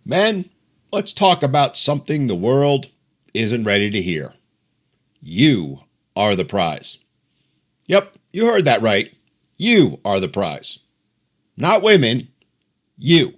Men, let's talk about something the world isn't ready to hear. You are the prize. Yep, you heard that right. You are the prize. Not women, you.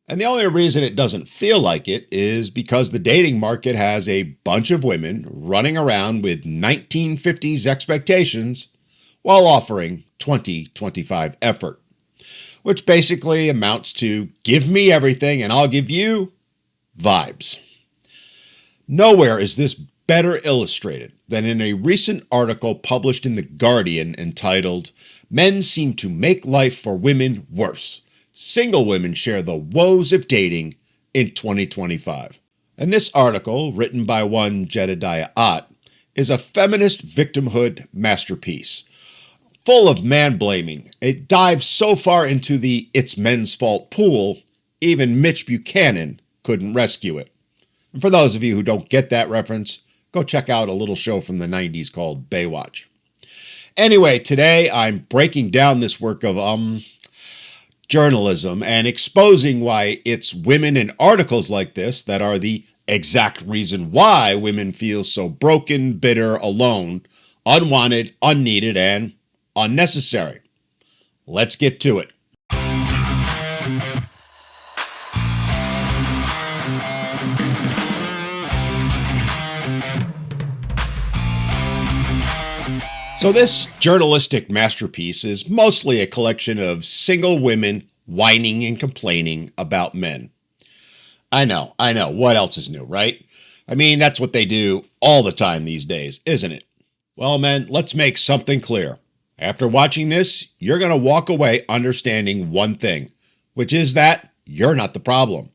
And the only reason it doesn't feel like it is because the dating market has a bunch of women running around with 1950s expectations while offering 2025 effort, which basically amounts to give me everything and I'll give you vibes. Nowhere is this better illustrated than in a recent article published in The Guardian entitled, "Men Seem to Make Life for Women Worse. Single Women Share the Woes of Dating in 2025. And this article, written by one Jedediah Ott, is a feminist victimhood masterpiece. Full of man-blaming, it dives so far into the "it's men's fault" pool, even Mitch Buchanan couldn't rescue it. And for those of you who don't get that reference, go check out a little show from the 90s called Baywatch. Anyway, today I'm breaking down this work of journalism and exposing why it's women in articles like this that are the exact reason why women feel so broken, bitter, alone, unwanted, unneeded, and unnecessary. Let's get to it. So this journalistic masterpiece is mostly a collection of single women whining and complaining about men. I know. What else is new, right? I mean, that's what they do all the time these days, isn't it? Well, men, let's make something clear. After watching this, you're going to walk away understanding one thing, which is that you're not the problem.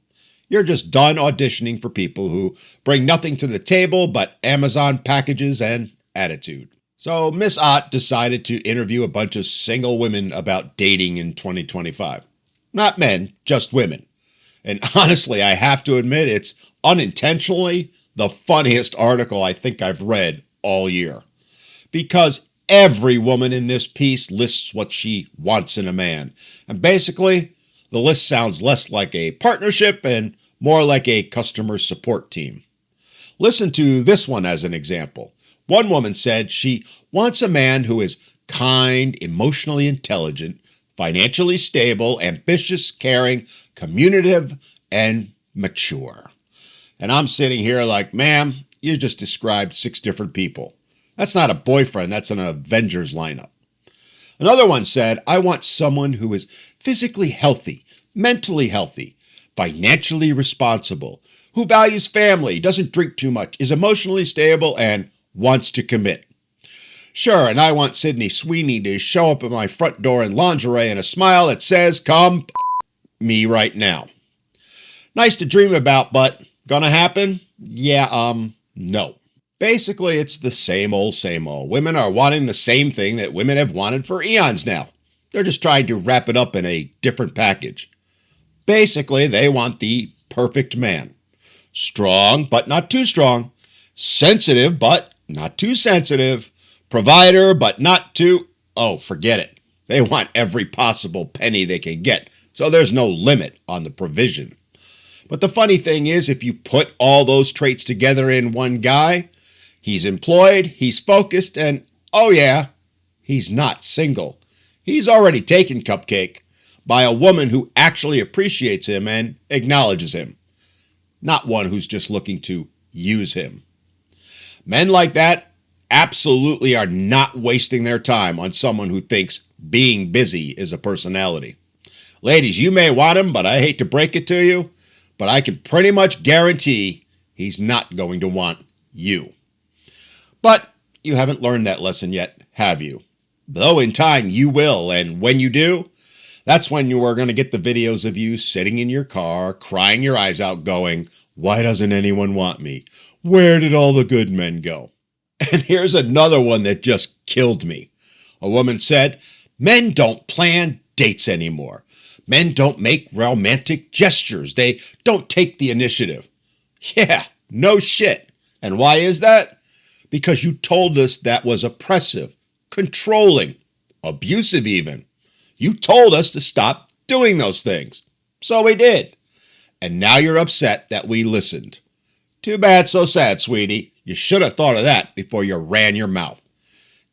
You're just done auditioning for people who bring nothing to the table but Amazon packages and attitude. So Miss Ott decided to interview a bunch of single women about dating in 2025. Not men, just women. And honestly, I have to admit, it's unintentionally the funniest article I think I've read all year. Because every woman in this piece lists what she wants in a man. And basically, the list sounds less like a partnership and more like a customer support team. Listen to this one as an example. One woman said she wants a man who is kind, emotionally intelligent, financially stable, ambitious, caring, communicative, and mature. And I'm sitting here like, ma'am, you just described 6 different people. That's not a boyfriend, that's an Avengers lineup. Another one said, I want someone who is physically healthy, mentally healthy, financially responsible, who values family, doesn't drink too much, is emotionally stable, and wants to commit. Sure, and I want Sydney Sweeney to show up at my front door in lingerie and a smile that says, come me right now. Nice to dream about, but gonna happen? Yeah, no. Basically, it's the same old, same old. Women are wanting the same thing that women have wanted for eons now. They're just trying to wrap it up in a different package. Basically, they want the perfect man. Strong, but not too strong. Sensitive, but not too sensitive. Provider, but not too... Oh, forget it. They want every possible penny they can get, so there's no limit on the provision. But the funny thing is, if you put all those traits together in one guy, he's employed, he's focused, and, oh yeah, he's not single. He's already taken cupcake by a woman who actually appreciates him and acknowledges him, not one who's just looking to use him. Men like that absolutely are not wasting their time on someone who thinks being busy is a personality. Ladies, you may want him, but I hate to break it to you, but I can pretty much guarantee he's not going to want you. But you haven't learned that lesson yet, have you? Though in time you will, and when you do, that's when you are going to get the videos of you sitting in your car, crying your eyes out, going, why doesn't anyone want me? Where did all the good men go? And here's another one that just killed me. A woman said, men don't plan dates anymore. Men don't make romantic gestures. They don't take the initiative. Yeah, no shit. And why is that? Because you told us that was oppressive, controlling, abusive even. You told us to stop doing those things. So we did. and now you're upset that we listened. Too bad, so sad, sweetie. You should have thought of that before you ran your mouth.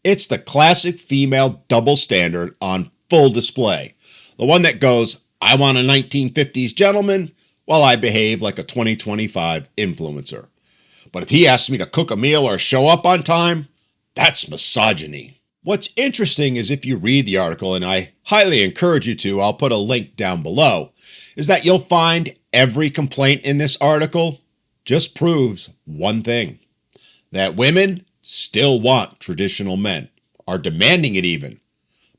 It's the classic female double standard on full display. The one that goes, I want a 1950s gentleman, while I behave like a 2025 influencer. But if he asks me to cook a meal or show up on time, that's misogyny. What's interesting is if you read the article, and I highly encourage you to, I'll put a link down below, is that you'll find every complaint in this article just proves one thing, that women still want traditional men, are demanding it even,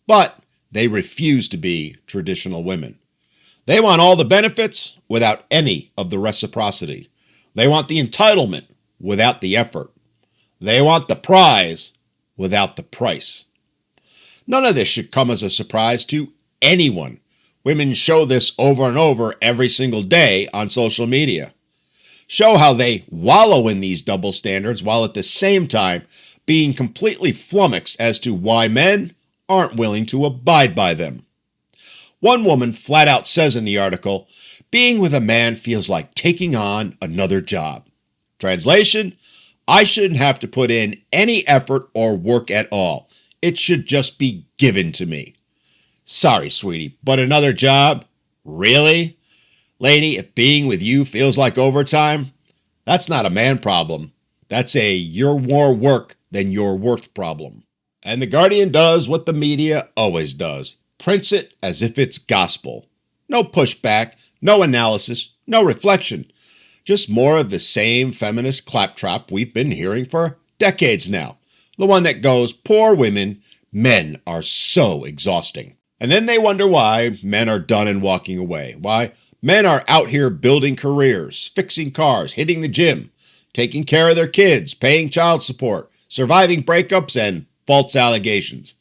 but they refuse to be traditional women. They want all the benefits without any of the reciprocity. They want the entitlement without the effort. They want the prize without the price. None of this should come as a surprise to anyone. Women show this over and over every single day on social media. Show how they wallow in these double standards while at the same time being completely flummoxed as to why men aren't willing to abide by them. One woman flat out says in the article, being with a man feels like taking on another job. Translation, I shouldn't have to put in any effort or work at all. It should just be given to me. Sorry, sweetie, but another job? Really? Lady, if being with you feels like overtime, that's not a man problem. That's a you're more work than you're worth problem. And the Guardian does what the media always does. Prints it as if it's gospel. No pushback, no analysis, no reflection. Just more of the same feminist claptrap we've been hearing for decades now. The one that goes, poor women, men are so exhausting. And then they wonder why men are done and walking away. Why men are out here building careers, fixing cars, hitting the gym, taking care of their kids, paying child support, surviving breakups and false allegations.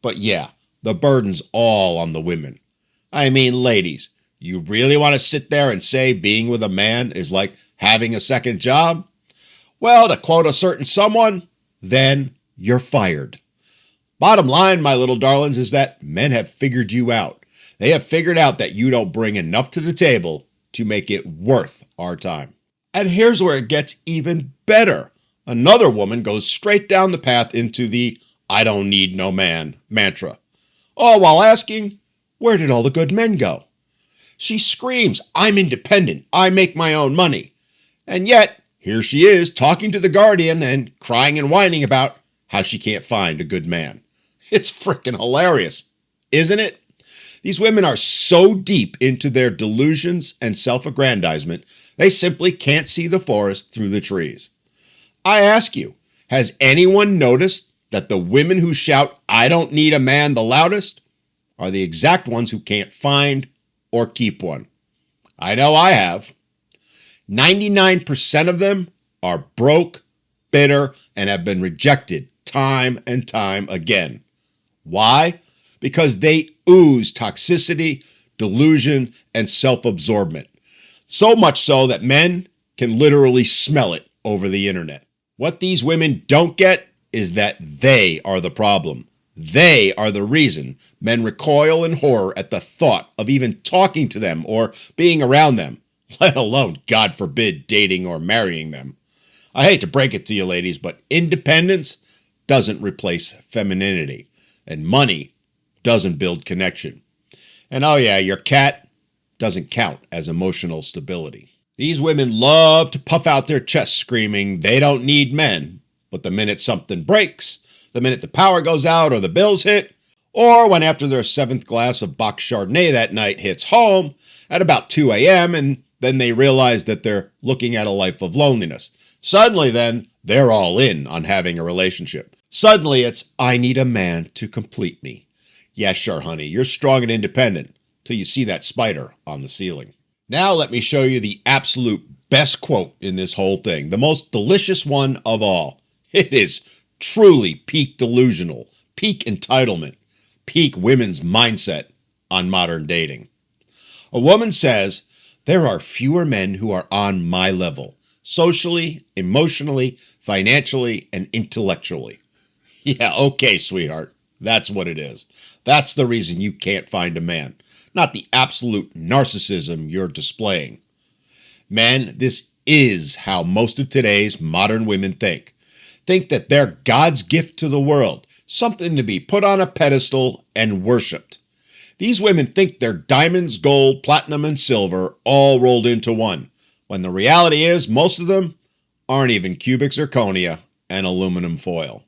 But yeah, the burden's all on the women. I mean, ladies, you really want to sit there and say being with a man is like having a second job? Well, to quote a certain someone, then you're fired. Bottom line, my little darlings, is that men have figured you out. They have figured out that you don't bring enough to the table to make it worth our time. And here's where it gets even better. Another woman goes straight down the path into the I don't need no man mantra. All while asking, where did all the good men go? She screams, I'm independent. I make my own money. And yet, here she is talking to the Guardian and crying and whining about how she can't find a good man. It's freaking hilarious, isn't it? These women are so deep into their delusions and self-aggrandizement, they simply can't see the forest through the trees. I ask you, has anyone noticed that the women who shout, I don't need a man the loudest, are the exact ones who can't find or keep one? I know I have. 99% of them are broke, bitter, and have been rejected time and time again. Why? Because they ooze toxicity, delusion, and self-absorbment. So much so that men can literally smell it over the internet. What these women don't get is that they are the problem. They are the reason men recoil in horror at the thought of even talking to them or being around them, let alone, God forbid, dating or marrying them. I hate to break it to you, ladies, but independence doesn't replace femininity, and money doesn't build connection. And oh yeah, your cat doesn't count as emotional stability. These women love to puff out their chests screaming they don't need men, but the minute something breaks, the minute the power goes out or the bills hit, or when after their 7th glass of box Chardonnay that night hits home at about 2 a.m. and then they realize that they're looking at a life of loneliness. Suddenly then, they're all in on having a relationship. Suddenly it's, I need a man to complete me. Yeah, sure, honey, you're strong and independent till you see that spider on the ceiling. Now let me show you the absolute best quote in this whole thing, the most delicious one of all. It is truly peak delusional, peak entitlement, peak women's mindset on modern dating. A woman says, there are fewer men who are on my level, socially, emotionally, financially, and intellectually. Yeah, okay, sweetheart. That's what it is. That's the reason you can't find a man, not the absolute narcissism you're displaying. Men, this is how most of today's modern women think. Think that they're God's gift to the world, something to be put on a pedestal and worshipped. These women think they're diamonds, gold, platinum, and silver all rolled into one, when the reality is most of them aren't even cubic zirconia and aluminum foil.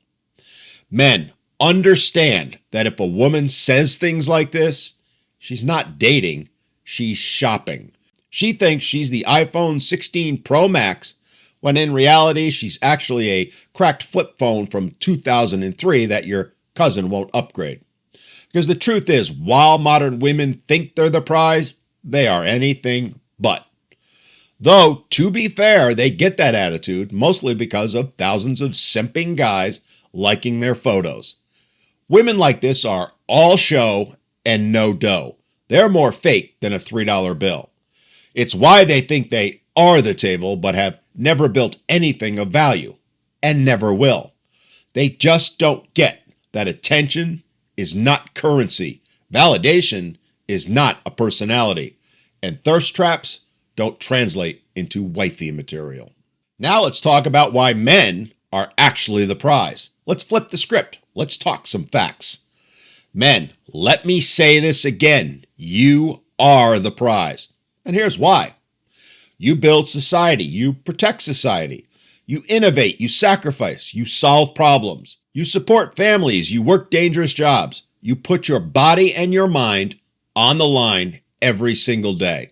Men, understand that if a woman says things like this, she's not dating, she's shopping. She thinks she's the iPhone 16 Pro Max, when in reality she's actually a cracked flip phone from 2003 that your cousin won't upgrade. Because the truth is, while modern women think they're the prize, they are anything but. Though, to be fair, they get that attitude mostly because of thousands of simping guys liking their photos. Women like this are all show and no dough. They're more fake than a $3 bill. It's why they think they are the table but have never built anything of value and never will. They just don't get that attention is not currency, validation is not a personality, and thirst traps don't translate into wifey material. Now let's talk about why men are actually the prize. Let's flip the script. Let's talk some facts. Men, let me say this again. You are the prize. And here's why. You build society. You protect society. You innovate. You sacrifice. You solve problems. You support families. You work dangerous jobs. You put your body and your mind on the line every single day.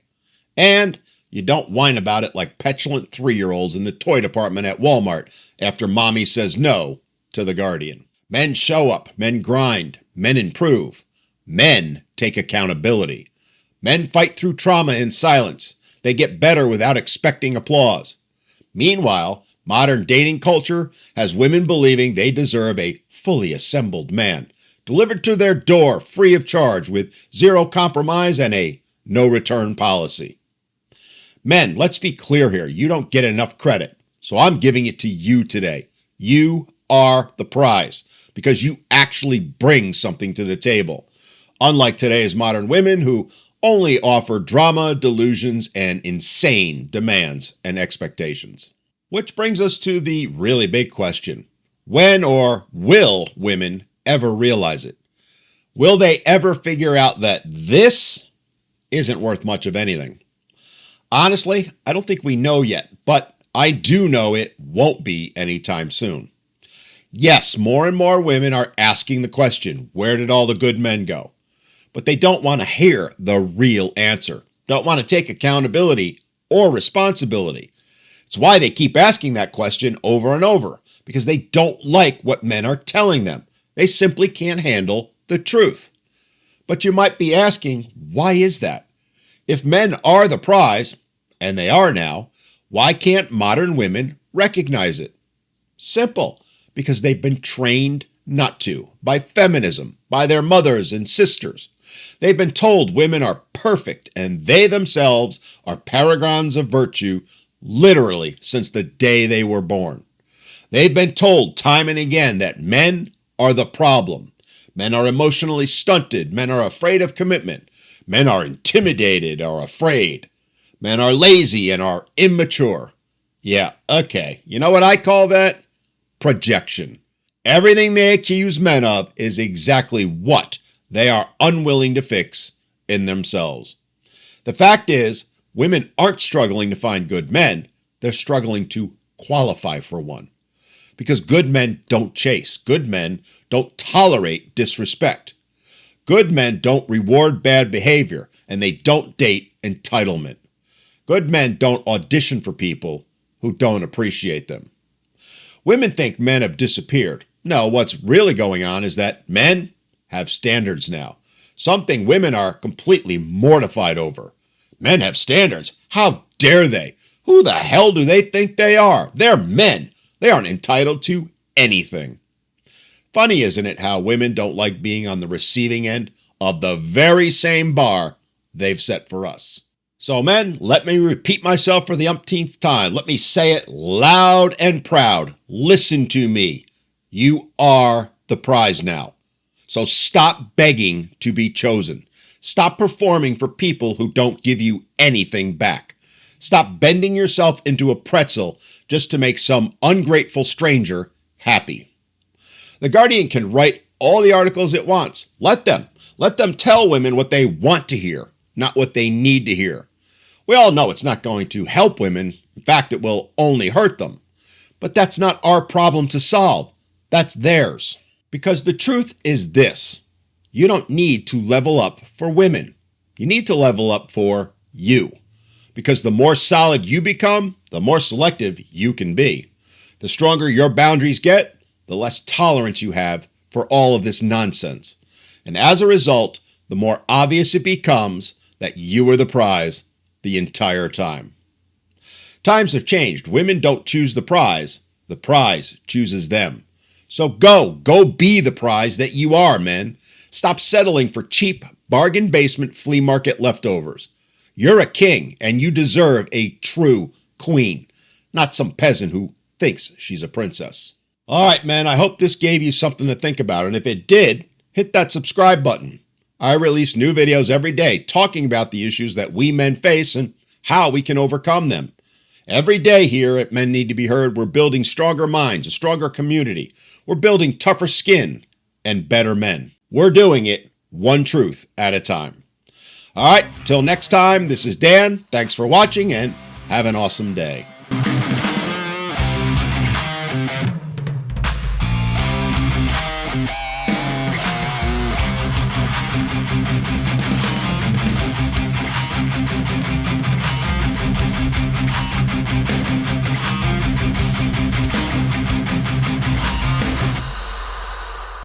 And you don't whine about it like petulant 3-year-olds in the toy department at Walmart after mommy says no to the Guardian. Men show up. Men grind. Men improve. Men take accountability. Men fight through trauma in silence. They get better without expecting applause. Meanwhile, modern dating culture has women believing they deserve a fully assembled man, delivered to their door free of charge with zero compromise and a no-return policy. Men, let's be clear here. You don't get enough credit, so I'm giving it to you today. You are the prize because you actually bring something to the table. Unlike today's modern women who only offer drama, delusions, and insane demands and expectations. Which brings us to the really big question. When or will women ever realize it? Will they ever figure out that this isn't worth much of anything? Honestly, I don't think we know yet, but I do know it won't be anytime soon. Yes, more and more women are asking the question, where did all the good men go? But they don't want to hear the real answer, don't want to take accountability or responsibility. It's why they keep asking that question over and over, because they don't like what men are telling them. They simply can't handle the truth. But you might be asking, why is that? If men are the prize, and they are now, why can't modern women recognize it? Simple, because they've been trained not to, by feminism, by their mothers and sisters. They've been told women are perfect and they themselves are paragons of virtue literally since the day they were born. They've been told time and again that men are the problem. Men are emotionally stunted. Men are afraid of commitment. Men are intimidated or afraid. Men are lazy and are immature. Yeah, okay. You know what I call that? Projection. Everything they accuse men of is exactly what they are unwilling to fix in themselves. The fact is, women aren't struggling to find good men. They're struggling to qualify for one. Because good men don't chase. Good men don't tolerate disrespect. Good men don't reward bad behavior, and they don't date entitlement. Good men don't audition for people who don't appreciate them. Women think men have disappeared. No, what's really going on is that men have standards now. Something women are completely mortified over. Men have standards. How dare they? Who the hell do they think they are? They're men. They aren't entitled to anything. Funny, isn't it, how women don't like being on the receiving end of the very same bar they've set for us. So men, let me repeat myself for the umpteenth time. Let me say it loud and proud. Listen to me. You are the prize now. So stop begging to be chosen. Stop performing for people who don't give you anything back. Stop bending yourself into a pretzel just to make some ungrateful stranger happy. The Guardian can write all the articles it wants. Let them. Let them tell women what they want to hear, not what they need to hear. We all know it's not going to help women. In fact, it will only hurt them. But that's not our problem to solve. That's theirs. Because the truth is this: you don't need to level up for women. You need to level up for you. Because the more solid you become, the more selective you can be. The stronger your boundaries get, the less tolerance you have for all of this nonsense. And as a result, the more obvious it becomes that you are the prize the entire time. Times have changed. Women don't choose the prize chooses them. So go be the prize that you are, men. Stop settling for cheap bargain basement flea market leftovers. You're a king and you deserve a true queen, not some peasant who thinks she's a princess. All right, man, I hope this gave you something to think about. And if it did, hit that subscribe button. I release new videos every day talking about the issues that we men face and how we can overcome them. Every day here at Men Need to Be Heard, we're building stronger minds, a stronger community. We're building tougher skin and better men. We're doing it one truth at a time. All right, till next time, this is Dan. Thanks for watching and have an awesome day.